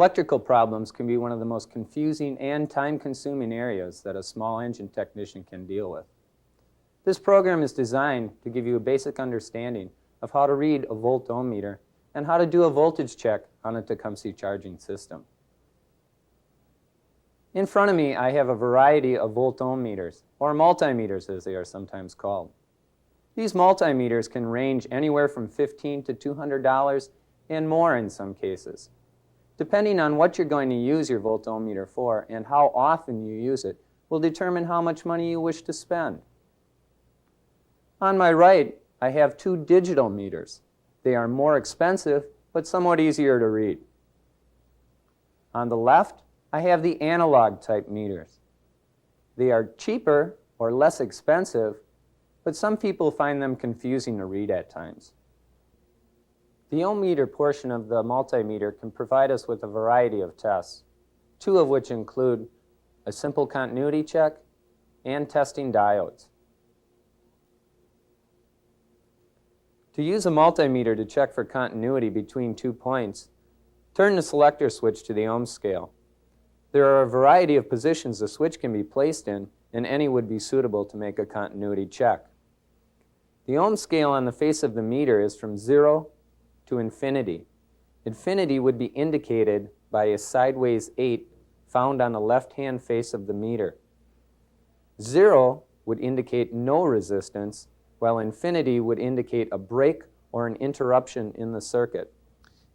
Electrical problems can be one of the most confusing and time-consuming areas that a small engine technician can deal with. This program is designed to give you a basic understanding of how to read a volt-ohm meter and how to do a voltage check on a Tecumseh charging system. In front of me, I have a variety of volt-ohm meters, or multimeters as they are sometimes called. These multimeters can range anywhere from $15 to $200 and more in some cases. Depending on what you're going to use your volt-ohm meter for and how often you use it will determine how much money you wish to spend. On my right, I have two digital meters. They are more expensive, but somewhat easier to read. On the left, I have the analog type meters. They are cheaper or less expensive, but some people find them confusing to read at times. The ohm meter portion of the multimeter can provide us with a variety of tests, two of which include a simple continuity check and testing diodes. To use a multimeter to check for continuity between 2 points, turn the selector switch to the ohm scale. There are a variety of positions the switch can be placed in, and any would be suitable to make a continuity check. The ohm scale on the face of the meter is from 0 to infinity. Infinity would be indicated by a sideways 8 found on the left-hand face of the meter. 0 would indicate no resistance, while infinity would indicate a break or an interruption in the circuit.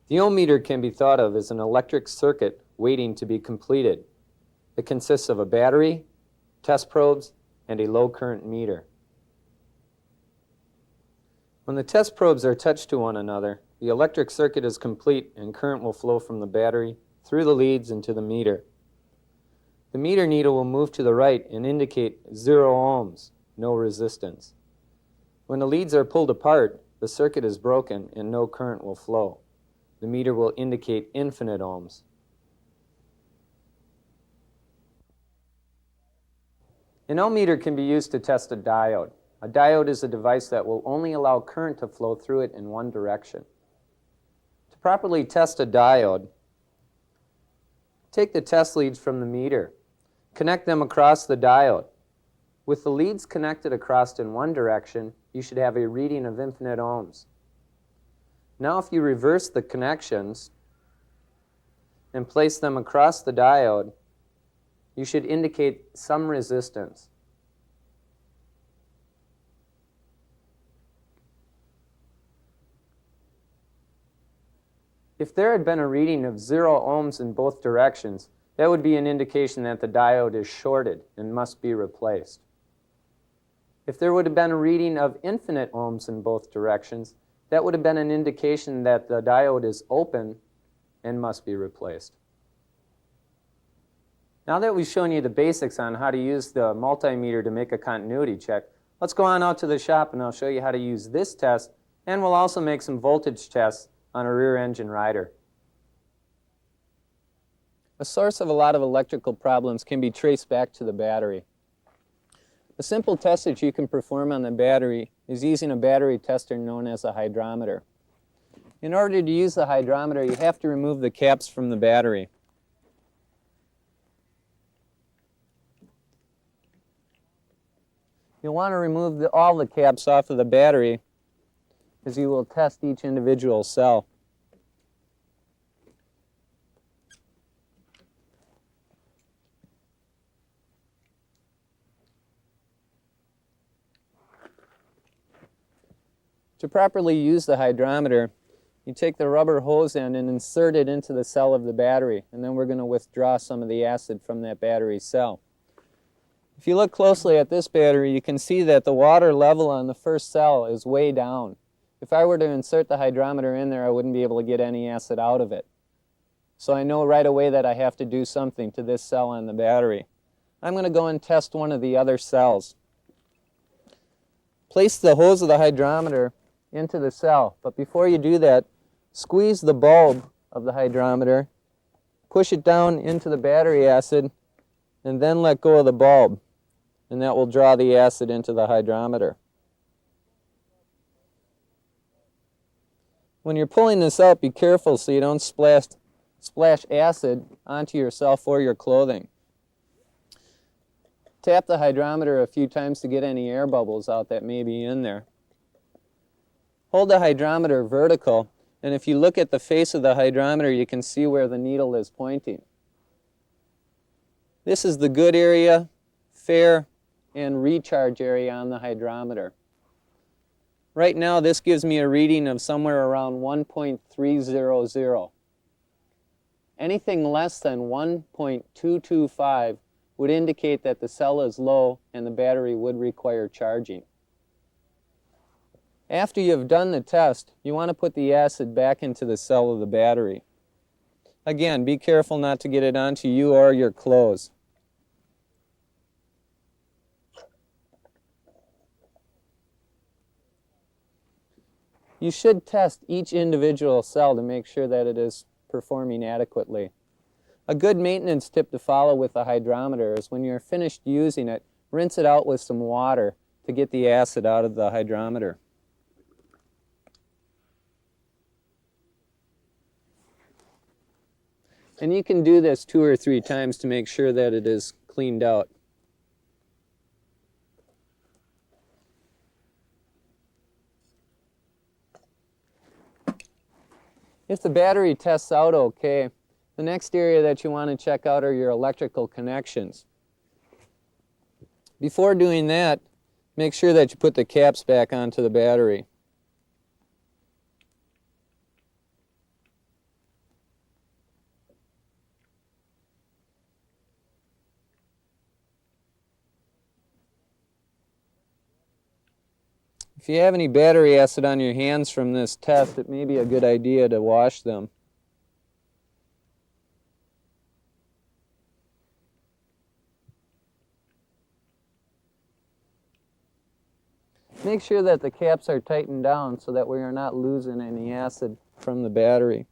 The ohm meter can be thought of as an electric circuit waiting to be completed. It consists of a battery, test probes, and a low current meter. When the test probes are touched to one another, the electric circuit is complete and current will flow from the battery through the leads into the meter. The meter needle will move to the right and indicate 0 ohms, no resistance. When the leads are pulled apart, the circuit is broken and no current will flow. The meter will indicate infinite ohms. An ohm meter can be used to test a diode. A diode is a device that will only allow current to flow through it in one direction. To properly test a diode, take the test leads from the meter. Connect them across the diode. With the leads connected across in one direction, you should have a reading of infinite ohms. Now if you reverse the connections and place them across the diode, you should indicate some resistance. If there had been a reading of 0 ohms in both directions, that would be an indication that the diode is shorted and must be replaced. If there would have been a reading of infinite ohms in both directions, that would have been an indication that the diode is open and must be replaced. Now that we've shown you the basics on how to use the multimeter to make a continuity check, let's go on out to the shop and I'll show you how to use this test, and we'll also make some voltage tests on a rear engine rider. A source of a lot of electrical problems can be traced back to the battery. A simple test that you can perform on the battery is using a battery tester known as a hydrometer. In order to use the hydrometer, you have to remove the caps from the battery. You'll want to remove all the caps off of the battery, as you will test each individual cell. To properly use the hydrometer, you take the rubber hose end and insert it into the cell of the battery, and then we're going to withdraw some of the acid from that battery cell. If you look closely at this battery, you can see that the water level on the first cell is way down. If I were to insert the hydrometer in there, I wouldn't be able to get any acid out of it. So I know right away that I have to do something to this cell on the battery. I'm going to go and test one of the other cells. Place the hose of the hydrometer into the cell, but before you do that, squeeze the bulb of the hydrometer, push it down into the battery acid, and then let go of the bulb, and that will draw the acid into the hydrometer. When you're pulling this out, be careful so you don't splash splash acid onto yourself or your clothing. Tap the hydrometer a few times to get any air bubbles out that may be in there. Hold the hydrometer vertical, and if you look at the face of the hydrometer, you can see where the needle is pointing. This is the good area, fair, and recharge area on the hydrometer. Right now, this gives me a reading of somewhere around 1.300. Anything less than 1.225 would indicate that the cell is low and the battery would require charging. After you've done the test, you want to put the acid back into the cell of the battery. Again, be careful not to get it onto you or your clothes. You should test each individual cell to make sure that it is performing adequately. A good maintenance tip to follow with the hydrometer is when you're finished using it, rinse it out with some water to get the acid out of the hydrometer. And you can do this 2 or 3 times to make sure that it is cleaned out. If the battery tests out okay, the next area that you want to check out are your electrical connections. Before doing that, make sure that you put the caps back onto the battery. If you have any battery acid on your hands from this test, it may be a good idea to wash them. Make sure that the caps are tightened down so that we are not losing any acid from the battery.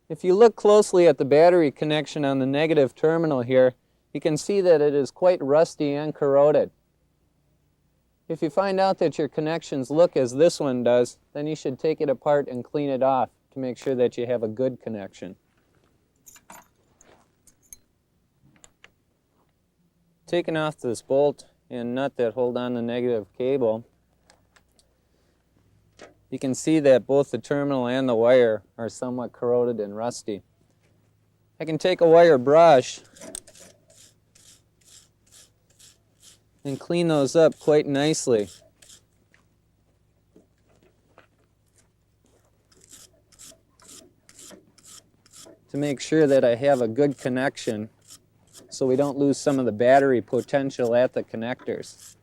If you look closely at the battery connection on the negative terminal here, you can see that it is quite rusty and corroded. If you find out that your connections look as this one does, then you should take it apart and clean it off to make sure that you have a good connection. Taking off this bolt and nut that hold on the negative cable, you can see that both the terminal and the wire are somewhat corroded and rusty. I can take a wire brush and clean those up quite nicely. To make sure that I have a good connection so we don't lose some of the battery potential at the connectors.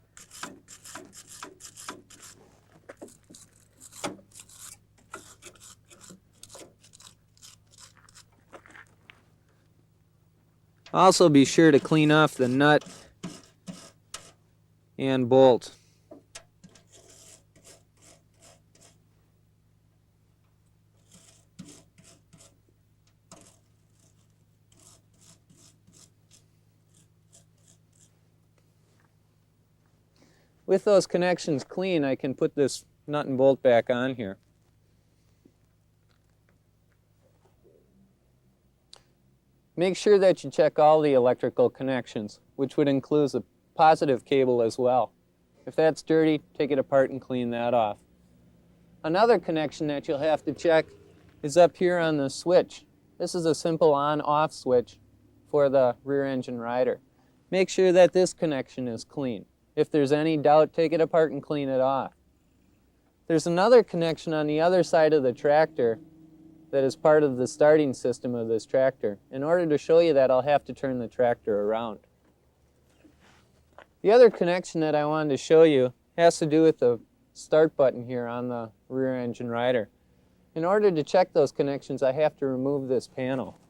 Also be sure to clean off the nut and bolt. With those connections clean, I can put this nut and bolt back on here. Make sure that you check all the electrical connections, which would include the positive cable as well. If that's dirty, take it apart and clean that off. Another connection that you'll have to check is up here on the switch. This is a simple on-off switch for the rear engine rider. Make sure that this connection is clean. If there's any doubt, take it apart and clean it off. There's another connection on the other side of the tractor that is part of the starting system of this tractor. In order to show you that, I'll have to turn the tractor around. The other connection that I wanted to show you has to do with the start button here on the rear engine rider. In order to check those connections, I have to remove this panel.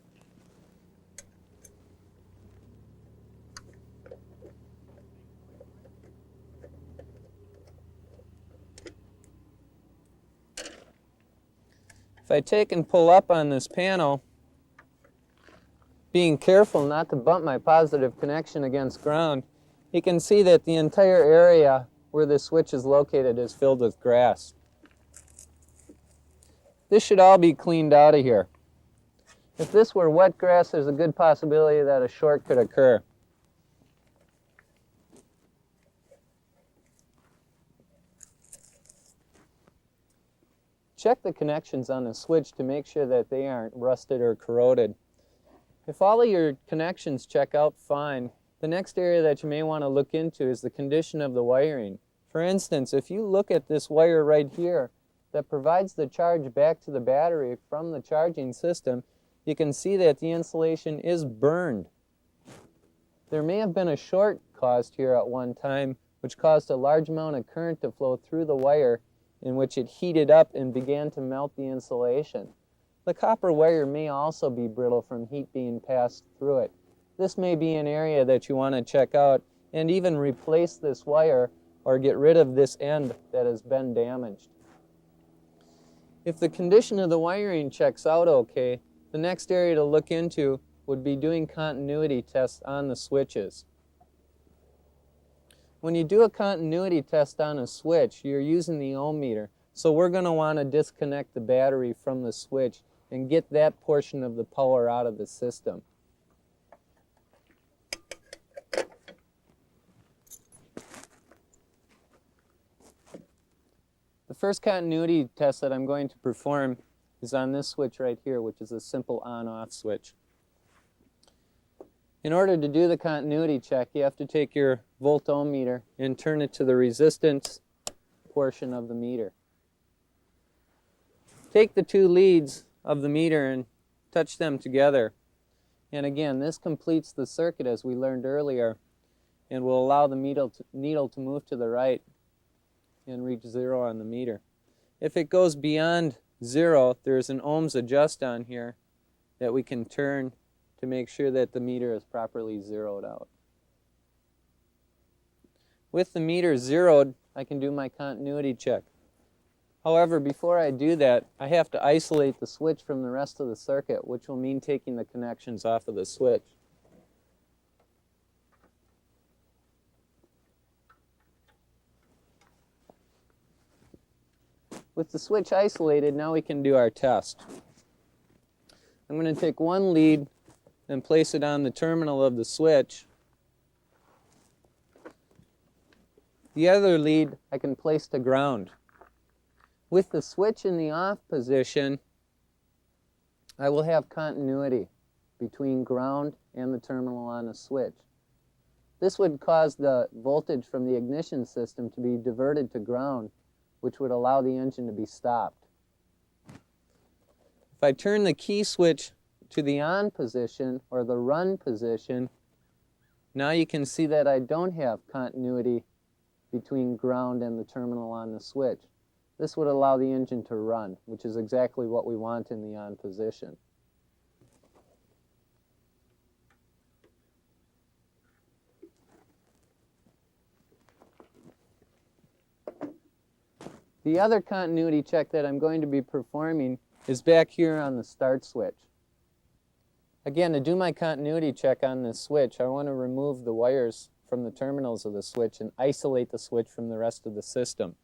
If I take and pull up on this panel, being careful not to bump my positive connection against ground, you can see that the entire area where the switch is located is filled with grass. This should all be cleaned out of here. If this were wet grass, there's a good possibility that a short could occur. Check the connections on the switch to make sure that they aren't rusted or corroded. If all of your connections check out fine, the next area that you may want to look into is the condition of the wiring. For instance, if you look at this wire right here that provides the charge back to the battery from the charging system, you can see that the insulation is burned. There may have been a short caused here at one time, which caused a large amount of current to flow through the wire, in which it heated up and began to melt the insulation. The copper wire may also be brittle from heat being passed through it. This may be an area that you want to check out and even replace this wire or get rid of this end that has been damaged. If the condition of the wiring checks out okay, the next area to look into would be doing continuity tests on the switches. When you do a continuity test on a switch, you're using the ohm meter. So we're going to want to disconnect the battery from the switch and get that portion of the power out of the system. The first continuity test that I'm going to perform is on this switch right here, which is a simple on-off switch. In order to do the continuity check, you have to take your volt-ohm meter and turn it to the resistance portion of the meter. Take the two leads of the meter and touch them together. And again, this completes the circuit as we learned earlier and will allow the needle to move to the right and reach 0 on the meter. If it goes beyond 0, there's an ohms adjust on here that we can turn to make sure that the meter is properly zeroed out. With the meter zeroed, I can do my continuity check. However, before I do that, I have to isolate the switch from the rest of the circuit, which will mean taking the connections off of the switch. With the switch isolated, now we can do our test. I'm going to take one lead and place it on the terminal of the switch. The other lead I can place to ground. With the switch in the off position, I will have continuity between ground and the terminal on the switch. This would cause the voltage from the ignition system to be diverted to ground, which would allow the engine to be stopped. If I turn the key switch to the on position or the run position, now you can see that I don't have continuity between ground and the terminal on the switch. This would allow the engine to run, which is exactly what we want in the on position. The other continuity check that I'm going to be performing is back here on the start switch. Again, to do my continuity check on this switch, I want to remove the wires from the terminals of the switch and isolate the switch from the rest of the system.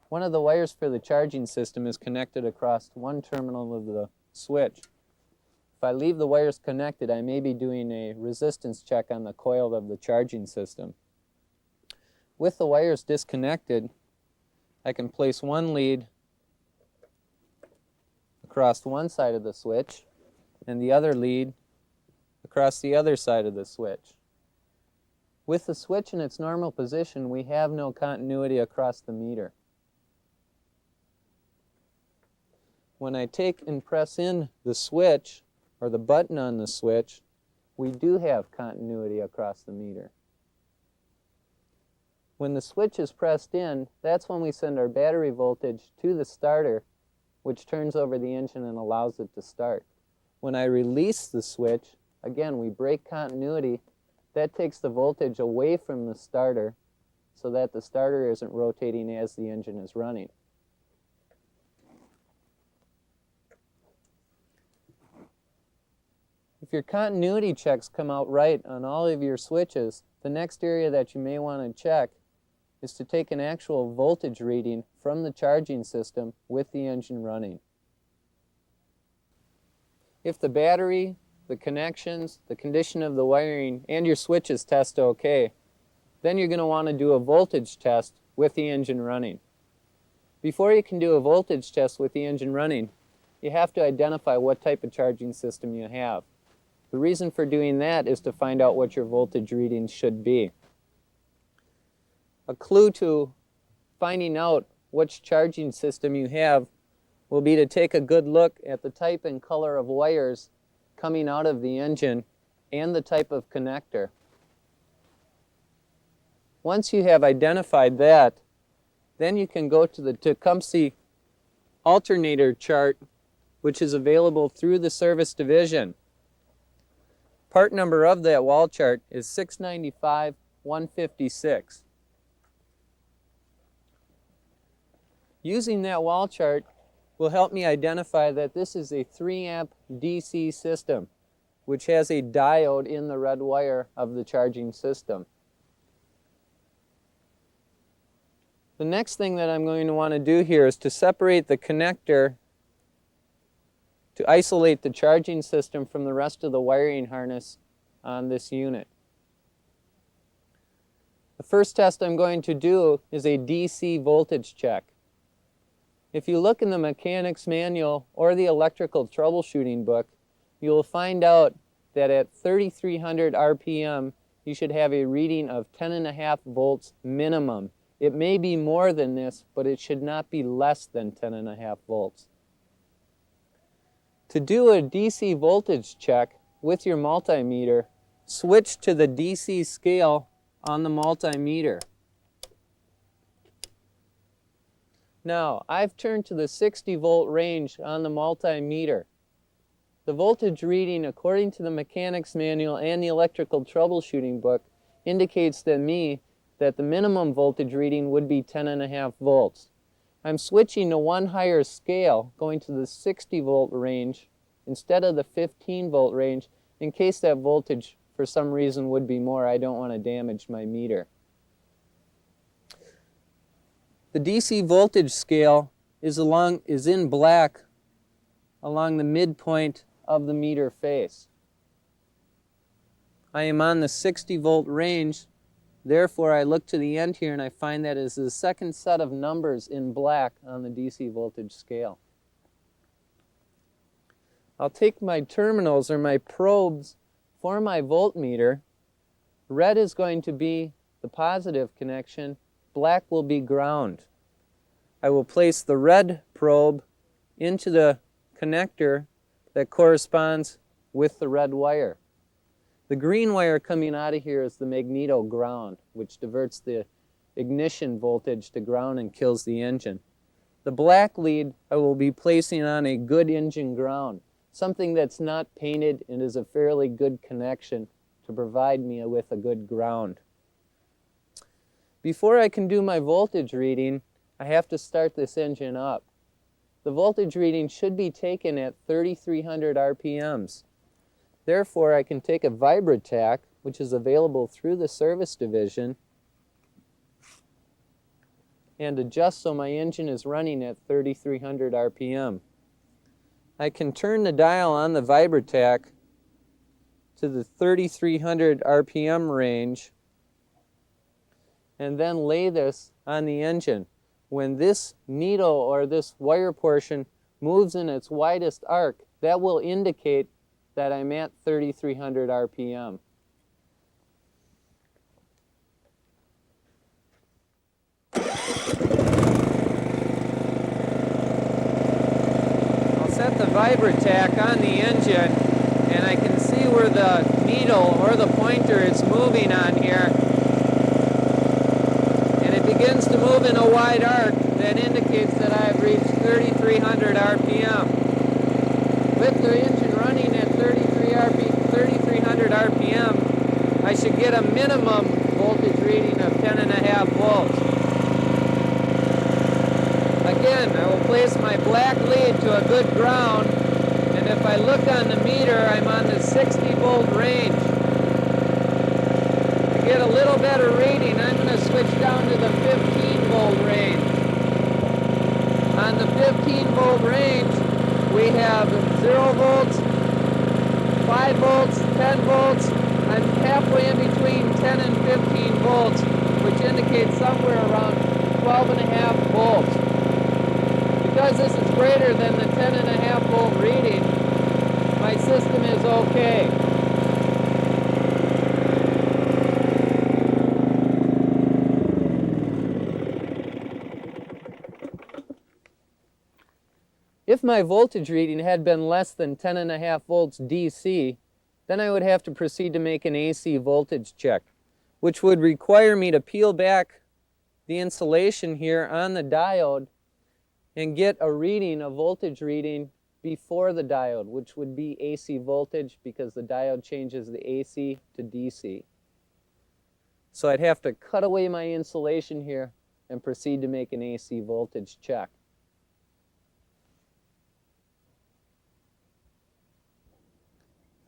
One of the wires for the charging system is connected across one terminal of the switch. If I leave the wires connected, I may be doing a resistance check on the coil of the charging system. With the wires disconnected, I can place one lead across one side of the switch and the other lead across the other side of the switch. With the switch in its normal position, we have no continuity across the meter. When I take and press in the switch, or the button on the switch, we do have continuity across the meter. When the switch is pressed in, that's when we send our battery voltage to the starter, which turns over the engine and allows it to start. When I release the switch, again, we break continuity. That takes the voltage away from the starter so that the starter isn't rotating as the engine is running. If your continuity checks come out right on all of your switches, the next area that you may want to check is to take an actual voltage reading from the charging system with the engine running. If the battery, the connections, the condition of the wiring, and your switches test okay, then you're going to want to do a voltage test with the engine running. Before you can do a voltage test with the engine running, you have to identify what type of charging system you have. The reason for doing that is to find out what your voltage readings should be. A clue to finding out which charging system you have will be to take a good look at the type and color of wires coming out of the engine and the type of connector. Once you have identified that, then you can go to the Tecumseh alternator chart, which is available through the service division. Part number of that wall chart is 695-156. Using that wall chart will help me identify that this is a 3 amp DC system, which has a diode in the red wire of the charging system. The next thing that I'm going to want to do here is to separate the connector to isolate the charging system from the rest of the wiring harness on this unit. The first test I'm going to do is a DC voltage check. If you look in the mechanic's manual or the electrical troubleshooting book, you will find out that at 3,300 RPM, you should have a reading of 10.5 volts minimum. It may be more than this, but it should not be less than 10.5 volts. To do a DC voltage check with your multimeter, switch to the DC scale on the multimeter. Now, I've turned to the 60 volt range on the multimeter. The voltage reading, according to the mechanic's manual and the electrical troubleshooting book, indicates to me that the minimum voltage reading would be 10.5 volts. I'm switching to one higher scale, going to the 60 volt range instead of the 15 volt range, in case that voltage for some reason would be more. I don't want to damage my meter. The DC voltage scale is in black along the midpoint of the meter face. I am on the 60 volt range. Therefore, I look to the end here and I find that is the second set of numbers in black on the DC voltage scale. I'll take my terminals or my probes for my voltmeter. Red is going to be the positive connection. Black will be ground. I will place the red probe into the connector that corresponds with the red wire. The green wire coming out of here is the magneto ground, which diverts the ignition voltage to ground and kills the engine. The black lead I will be placing on a good engine ground, something that's not painted and is a fairly good connection to provide me with a good ground. Before I can do my voltage reading, I have to start this engine up. The voltage reading should be taken at 3,300 RPMs. Therefore, I can take a vibratac, which is available through the service division, and adjust so my engine is running at 3,300 RPM. I can turn the dial on the vibratac to the 3,300 RPM range and then lay this on the engine. When this needle or this wire portion moves in its widest arc, that will indicate that I'm at 3,300 RPM. I'll set the vibratac on the engine and I can see where the needle or the pointer is moving on here. And it begins to move in a wide arc that indicates that I have reached 3,300 RPM. With the engine running at 3,300 RPM, I should get a minimum voltage reading of 10.5 volts. Again, I will place my black lead to a good ground, and if I look on the meter, I'm on the 60-volt range. To get a little better reading, I'm going to switch down to the 15-volt range. On the 15-volt range, we have 0 volts, 5 volts, 10 volts. I'm halfway in between 10 and 15 volts, which indicates somewhere around 12.5 volts. Because this is greater than the 10.5 volt reading, my system is okay. If my voltage reading had been less than 10.5 volts DC, then I would have to proceed to make an AC voltage check, which would require me to peel back the insulation here on the diode and get a reading, a voltage reading, before the diode, which would be AC voltage because the diode changes the AC to DC. So I'd have to cut away my insulation here and proceed to make an AC voltage check.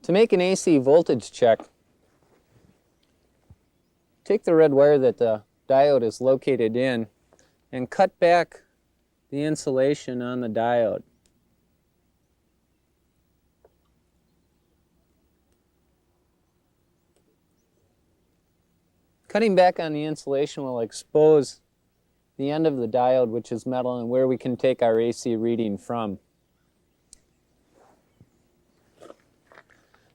To make an AC voltage check, take the red wire that the diode is located in and cut back the insulation on the diode. Cutting back on the insulation will expose the end of the diode, which is metal, and where we can take our AC reading from.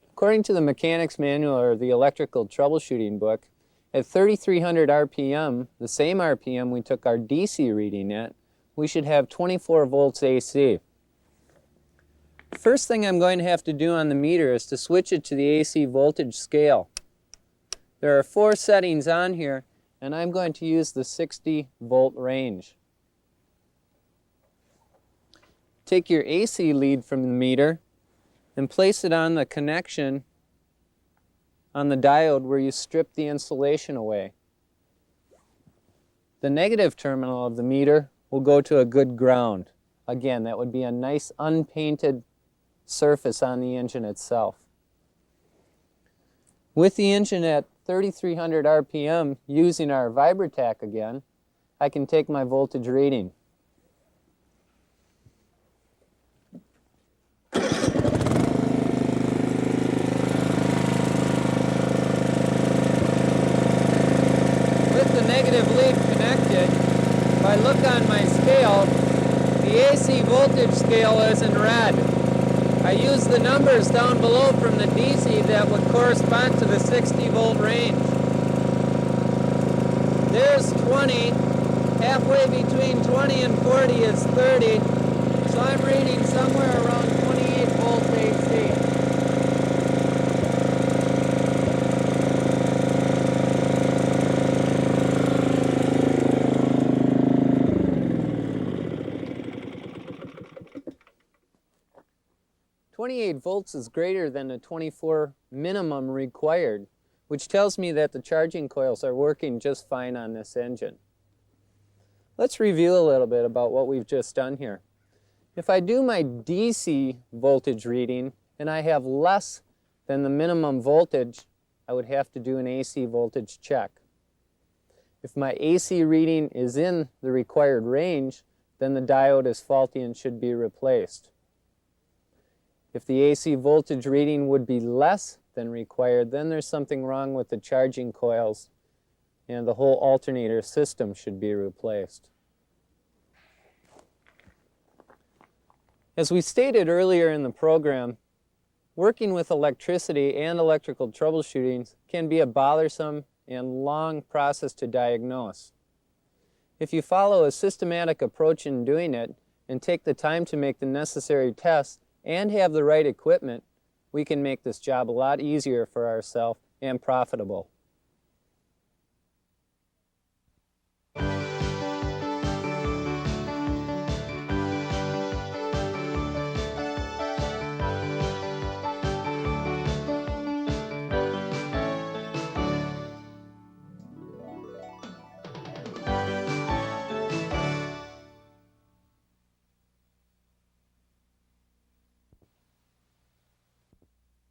According to the mechanics manual or the electrical troubleshooting book, at 3,300 RPM, the same RPM we took our DC reading at, we should have 24 volts AC. First thing I'm going to have to do on the meter is to switch it to the AC voltage scale. There are 4 settings on here, and I'm going to use the 60 volt range. Take your AC lead from the meter and place it on the connection on the diode where you strip the insulation away. The negative terminal of the meter will go to a good ground. Again, that would be a nice unpainted surface on the engine itself. With the engine at 3,300 RPM, using our Vibratac again, I can take my voltage reading. Negative lead connected, if I look on my scale, the AC voltage scale is in red. I use the numbers down below from the DC that would correspond to the 60 volt range. There's 20, halfway between 20 and 40 is 30, so I'm reading somewhere around 28 volts AC. .28 volts is greater than the 24 minimum required, which tells me that the charging coils are working just fine on this engine. Let's review a little bit about what we've just done here. If I do my DC voltage reading and I have less than the minimum voltage, I would have to do an AC voltage check. If my AC reading is in the required range, then the diode is faulty and should be replaced. If the AC voltage reading would be less than required, then there's something wrong with the charging coils and the whole alternator system should be replaced. As we stated earlier in the program, working with electricity and electrical troubleshooting can be a bothersome and long process to diagnose. If you follow a systematic approach in doing it and take the time to make the necessary tests and have the right equipment, we can make this job a lot easier for ourselves and profitable.